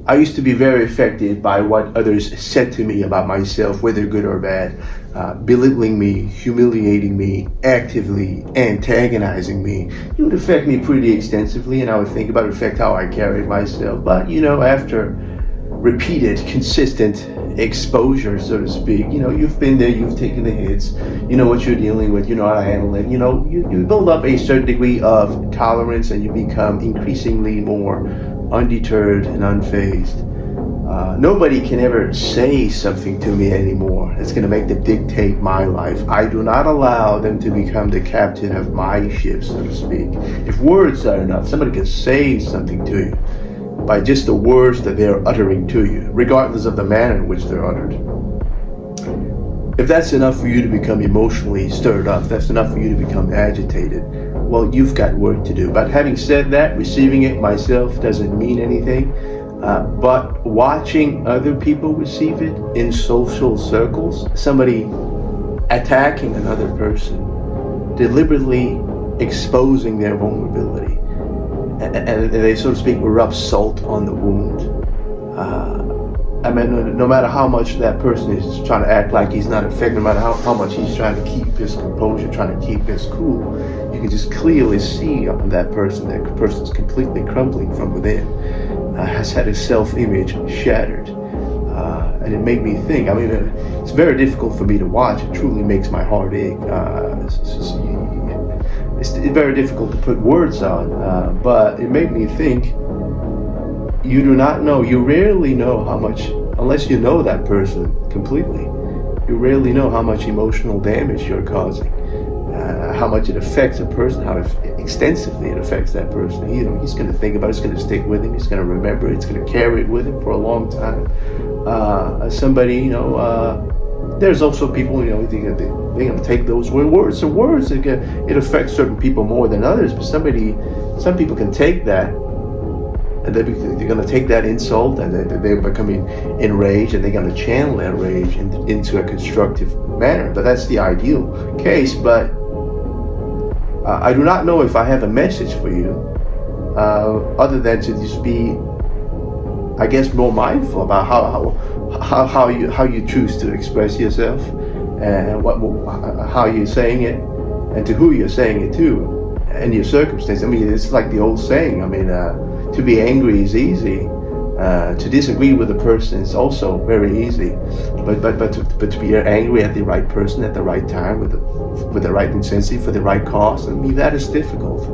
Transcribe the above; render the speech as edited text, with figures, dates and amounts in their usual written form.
I used to be very affected by what others said to me about myself, whether good or bad, belittling me, humiliating me, actively antagonizing me. It would affect me pretty extensively, and I would think about it affect how I carried myself. But after repeated, consistent exposure, so to speak, you've been there, you've taken the hits, you know what you're dealing with, you know how to handle it. You build up a certain degree of tolerance, and you become increasingly more undeterred and unfazed. Nobody can ever say something to me anymore that's going to make them dictate my life. I do not allow them to become the captain of my ship, so to speak. If words are enough, somebody can say something to you by just the words that they're uttering to you, regardless of the manner in which they're uttered. If that's enough for you to become emotionally stirred up, if that's enough for you to become agitated, well, you've got work to do. But having said that, receiving it myself doesn't mean anything. But watching other people receive it in social circles, somebody attacking another person, deliberately exposing their vulnerability, and they, so to speak, rub salt on the wound. No matter how much that person is trying to act like he's not affected, no matter how much he's trying to keep his composure, trying to keep his cool, you can just clearly see on that person's completely crumbling from within, has had his self-image shattered. And it made me think, it's very difficult for me to watch. It truly makes my heart ache. It's very difficult to put words on, but it made me think, you rarely know how much, unless you know that person completely, you rarely know how much emotional damage you're causing, how much it affects a person, how extensively it affects that person. He's going to think about it, it's going to stick with him, he's going to remember it, it's going to carry it with him for a long time. There's also people, they're going to take those words. So words, it affects certain people more than others, but some people can take that, and they're going to take that insult, and they're becoming enraged, and they're going to channel that rage into a constructive manner. But that's the ideal case. But I do not know if I have a message for you, other than to just be, I guess, more mindful about how you choose to express yourself, and how you're saying it, and to who you're saying it to, and your circumstance. It's like the old saying. To be angry is easy. To disagree with a person is also very easy. But to be angry at the right person at the right time with the right intensity for the right cause, that is difficult.